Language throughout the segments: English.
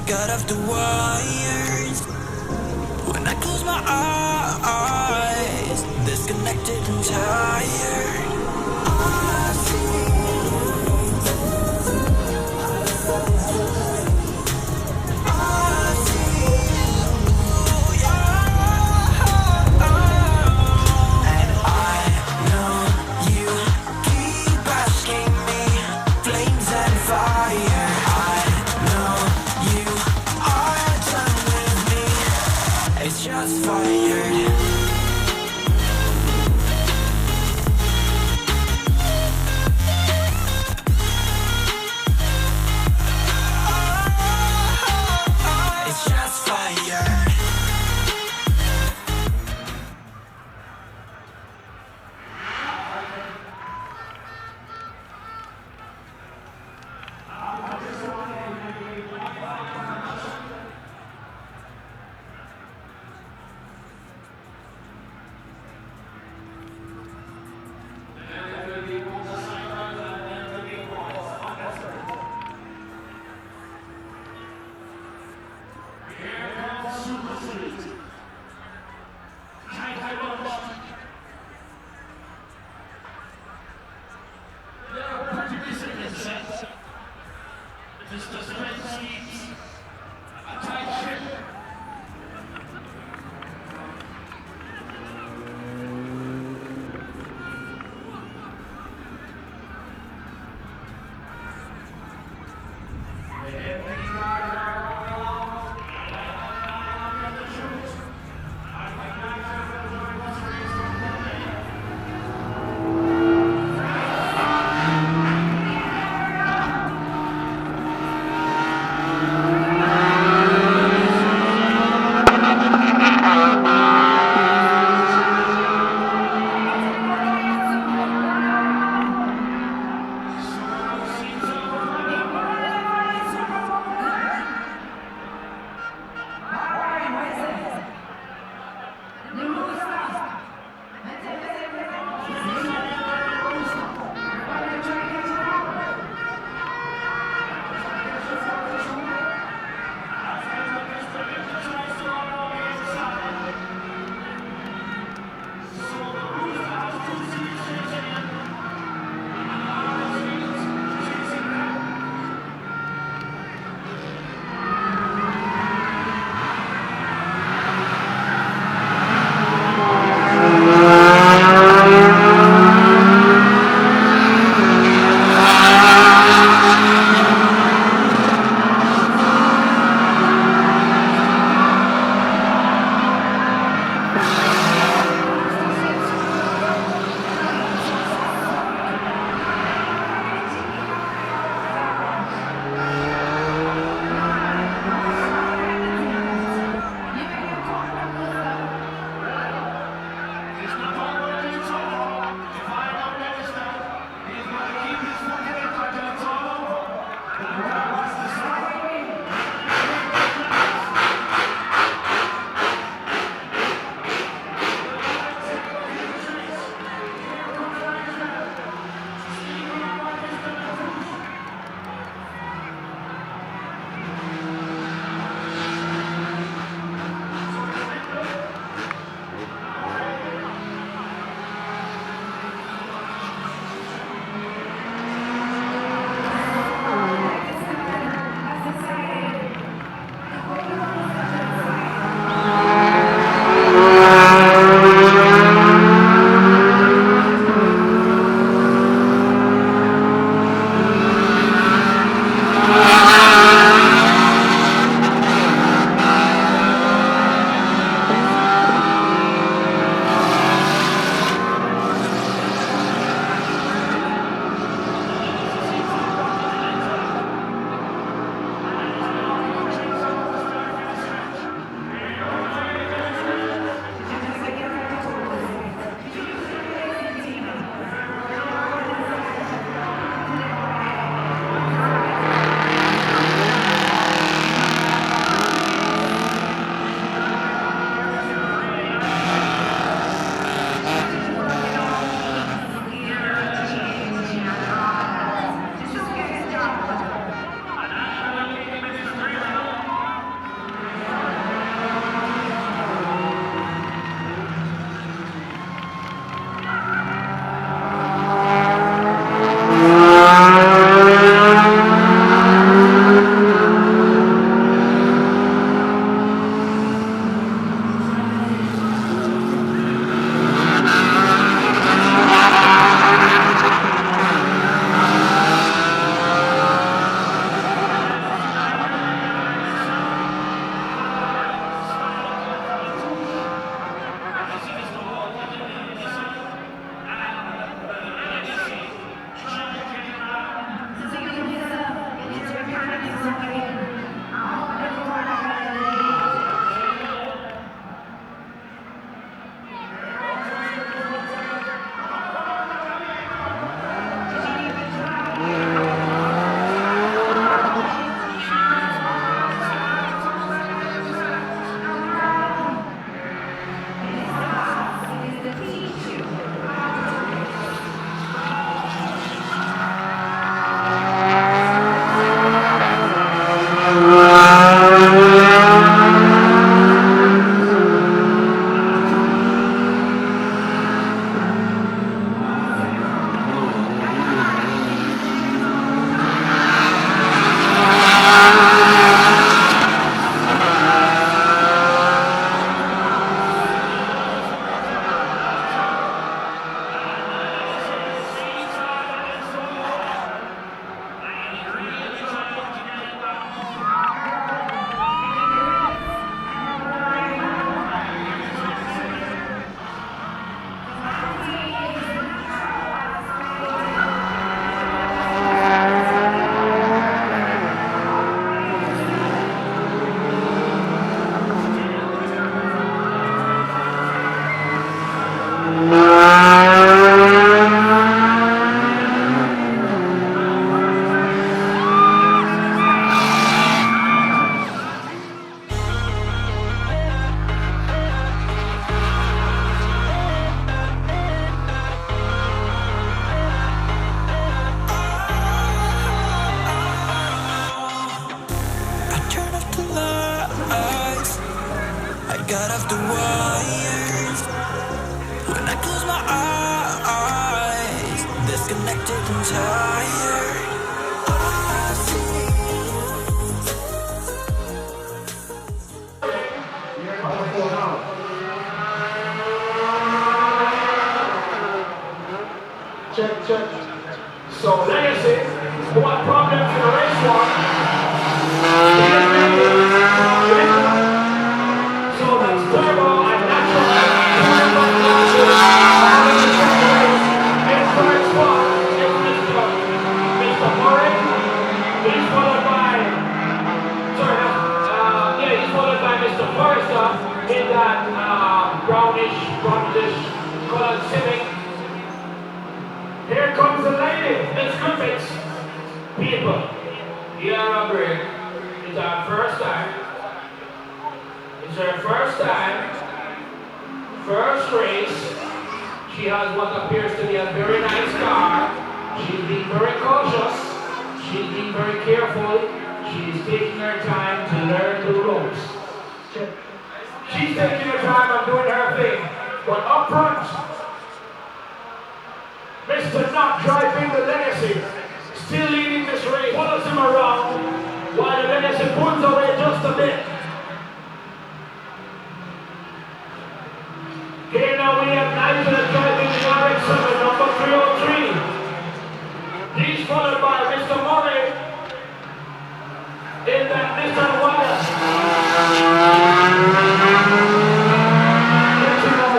Got off the wires when I close my eyes, disconnected and tired. I see you, and I know you keep asking me, flames and fire. It's just fired. I'm tired. Check. So Legacy, who had problems in the race one, so that's Turbo and Natural. In first spot is Mr. Murray. He's followed by, he's followed by Mr. Forrester in that brownish colored Civic. Here comes the lady, Miss Griffiths. People, you are a break. It's our first time. It's her first time. First race. She has what appears to be a very nice car. She's being very cautious. She's being very careful. She's taking her time to learn the ropes. She's taking her time and doing her thing. But up front, Mr. Not driving the Legacy, still leading this race, follows him around, while the Legacy pulls away just a bit. Here now we have Nigel driving the RX-7, number 303. He's followed by Mr. Murray in that Mr. Wallace.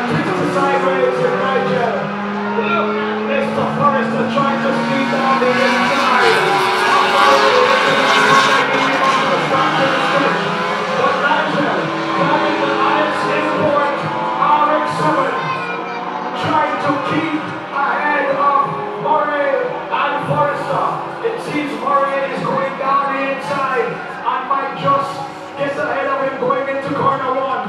Twisted sideways in Nigel. Mr. Forrester trying to speed down the inside. But Nigel, driving the Alex Import RX-7, trying to keep ahead of Murray and Forrester. It seems Murray is going down the inside and might just get ahead of him going into corner one.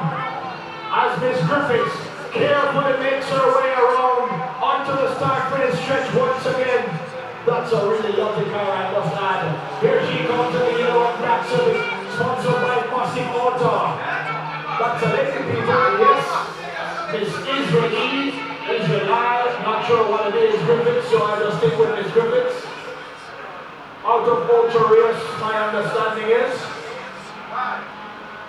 As Miss Griffiths carefully makes her way around onto the start finish stretch once again. That's a really lovely car, I must add. Here she comes in the yellow and black Civic, sponsored by Mossy Auto. That's a lady, people, yes. Miss Israel, not sure what it is, Griffiths, so I just stick with Miss Griffiths. Out of Ultra Race, my understanding is.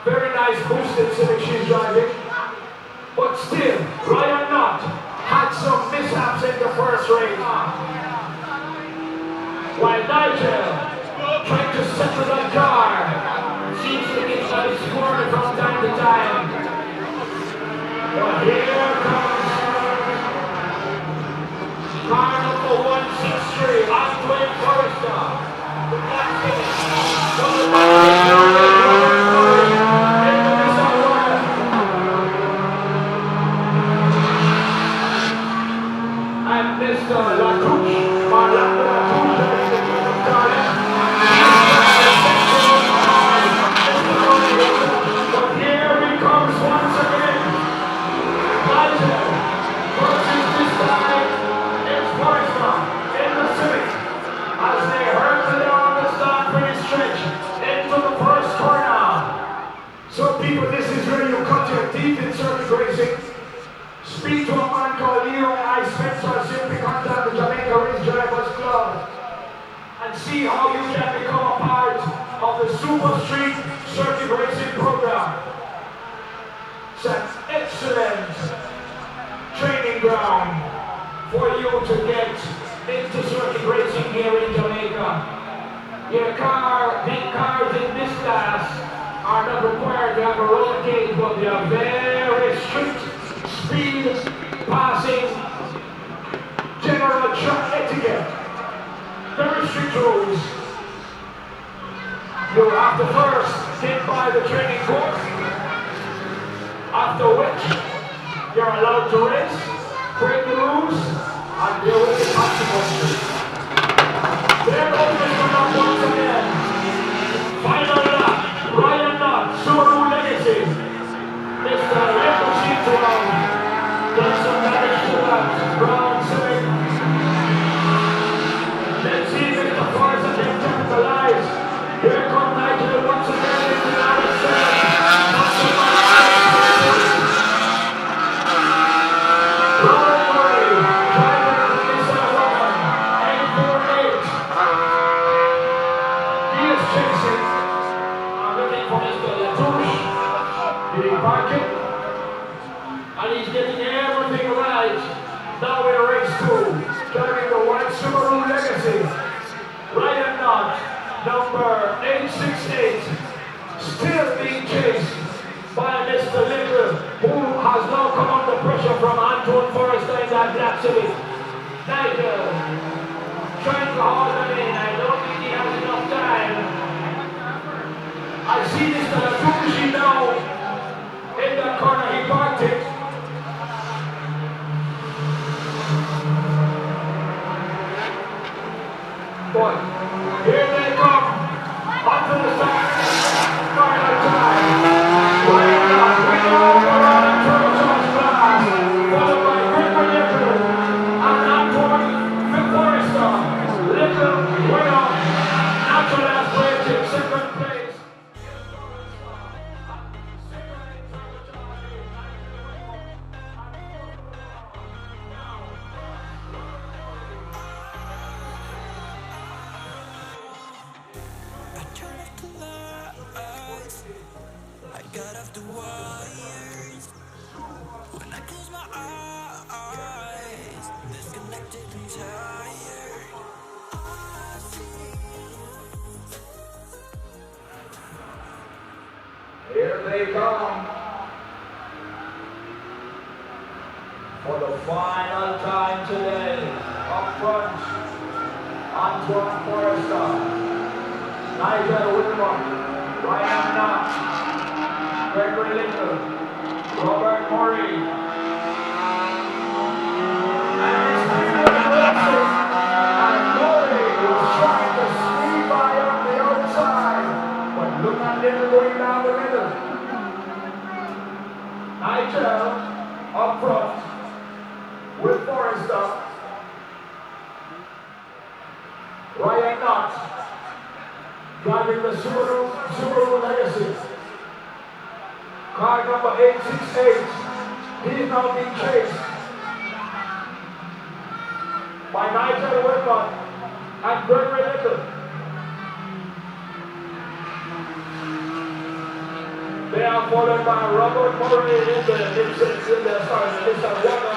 Very nice boosted Civic she's driving. But still, Ryan Knott had some mishaps in the first race. While Nigel trying to settle that car, seems to get slightly squirming from time to time. But here comes car number 163, Antoine Forrester. And Mr. Latouche, Marlon Latouche, but here he comes once again. Nigel versus this time, it's Forrester in the Civic as they hurtle down the start finish stretch into the first corner. So people, this is where you cut your teeth in circuit racing. Speak to a man called Leroy I. Spencer, simply contact the Jamaica Race Drivers Club and see how you can become a part of the Super Street Circuit Racing program. It's an excellent training ground for you to get into circuit racing here in Jamaica. Your big cars in this class are not required to have a road gauge, but they are very strict speed, passing, general track etiquette. Very strict rules. You have to first get by the training course, after which you're allowed to race, break the rules, and there will be consequences. There goes Mr. Knott once again. Final lap, Ryan Knott, Subaru Legacy. Mr. Legacy does some damage to that brown Civic. Let's see if Mr. Forrester can capitalize. Here comes Nigel once again into the RX-7. Robert Murray, driver of the Nissan 1, tonight. Now in race 2, carrying the white Subaru Legacy. Ryan Knott, number 868, still being chased by Mr. Little, who has now come under pressure from Antoine Forrester in that black city. Nigel, trying to hold him in. I don't think he has enough time. I see Mr. Latucci now in the corner. He parked it. Boy, here they come. Onto the side. Final time. Ryan Knott, we know we're on a turbocharged class. Followed by Griffin Little and Antoine Forrester. Little winner. Natural aspiration, second place. I turn off the lights, I got off the wires. When I close my eyes, disconnected and tired. I see. Here they come for the final time today. Up front, Antoine Forrester, Nigel Whitmore, Ryan Knott, Gregory Little, Robert Murray, and it's and Murray is trying to sneak by on the outside, but look at Little going down the middle. Nigel up front with Forrester, Ryan Knott driving the Subaru Legacy. Car number 868. He is now being chased by Nigel Whitmore and Gregory Little. They are followed by Robert Murray in the Nissan Water.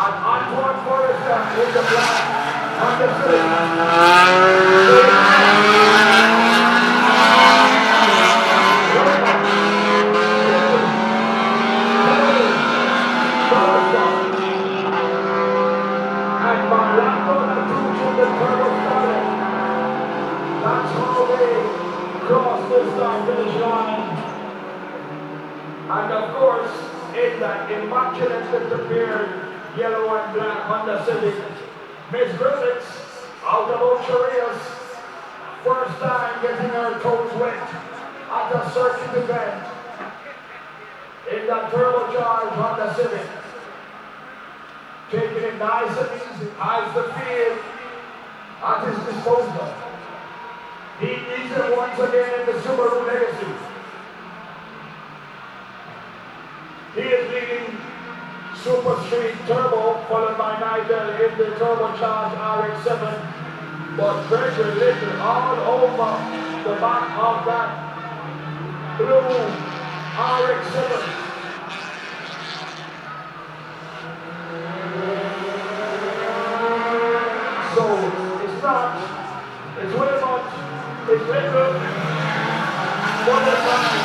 And Antoine Forrester in the black on the field. And Marlando Latucci the turbo started. That's how they cross the start finish line. And of course, in that immaculately prepared yellow and black Honda Civic, Miss Griffiths out of Ocho, first time getting her toes wet at a circuit event in that turbocharged Honda Civic. Taking it nice and easy, has the field at his disposal. He needs it once again in the Subaru Legacy. He is leading Super Street Turbo, followed by Nigel in the turbocharged RX-7. But Gregory Little all over the back of that blue RX-7. So it's not, it's way much, it's Little, one at a time,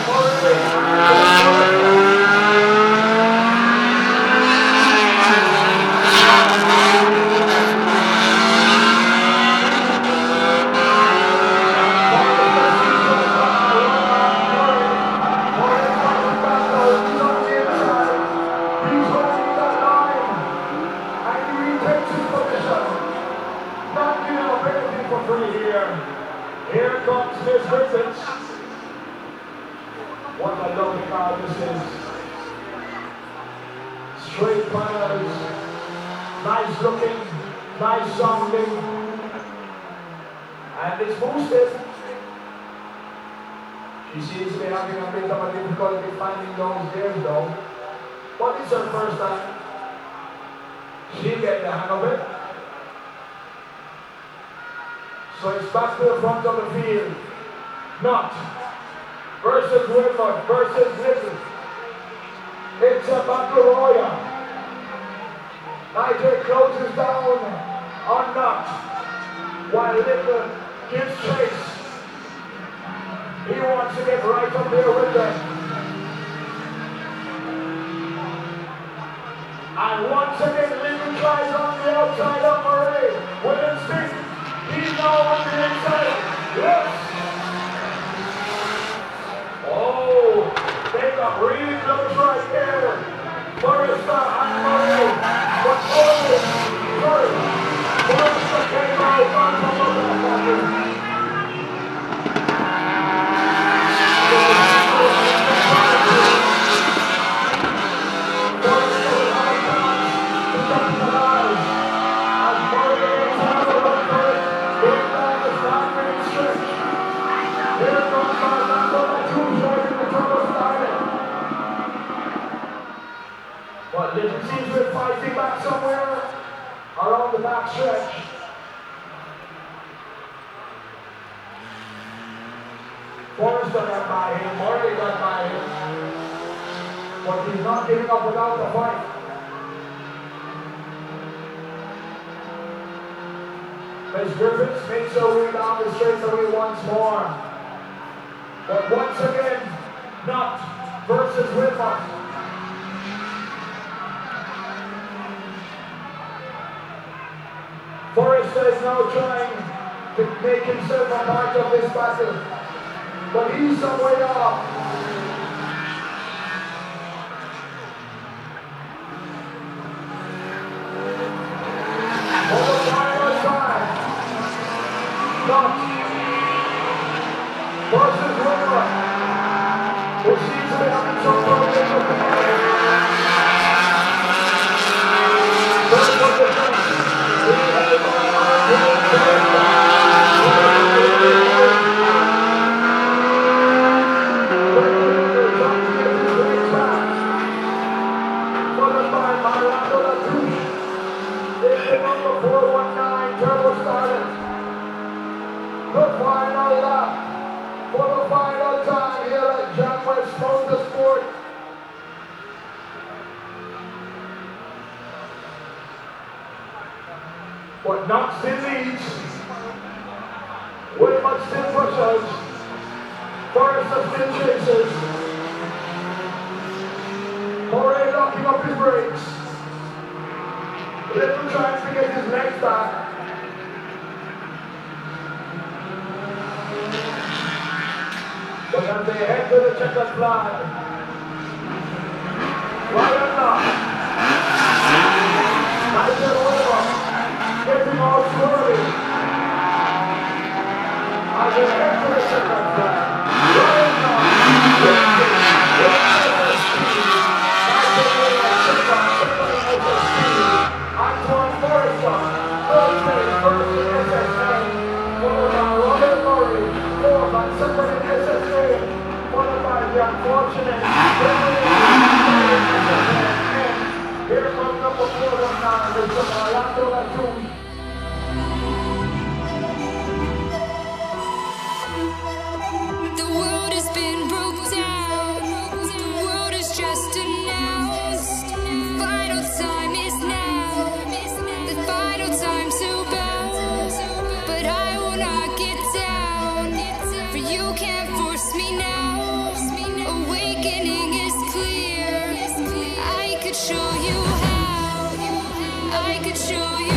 Here comes Miss Griffiths. What a lovely car this is. Straight panels, nice looking, nice sounding, and it's boosted. She seems to be having a bit of a difficulty finding those gears though. But it's her first time. She'll get the hang of it. So it's back to the front of the field. Not versus Whitford versus Little. It's a battle royal. Nigel closes down on Not while Little gives chase. He wants to get right up there with them. And once again, Little tries on the outside of Murray with his stick. He's now on the inside. Yes! Oh, they got really close right there. Forrester and Murray. But only first. Forrester came out on top of that. But Little seems to be fighting back somewhere around the back stretch. Forrester got by him, Murray got by him. But he's not giving up without the fight. As Griffiths makes her way down the straightaway once more. But once again, Not versus Whitford. Forrester is now trying to make himself a part of this battle, but he's some way off. For the final time, Not versus Whitford, who seems to be having some problems with the fight. First of the fight. The final lap for the final time here at Jamwest Motorsport. But Not still leads. Whitford still pushes. Forrester still chases. Murray locking up his brakes. Little trying to get his legs back. But as they head to the checkered flag, Ryan Not, Nigel over, getting all swirly. As they head to the checkered flag, Ryan Not, Antoine Forrester, third place versus SSA, followed by Robert Murray, fourth and second in SSA, followed by the unfortunate and here comes number 419, which is Orlando Latoon. The world has been broke down. The world is just announced. Final time is now. The final time to bow. But I will not get down. For you can't force me now. Awakening is clear. I could show you how. I could show you.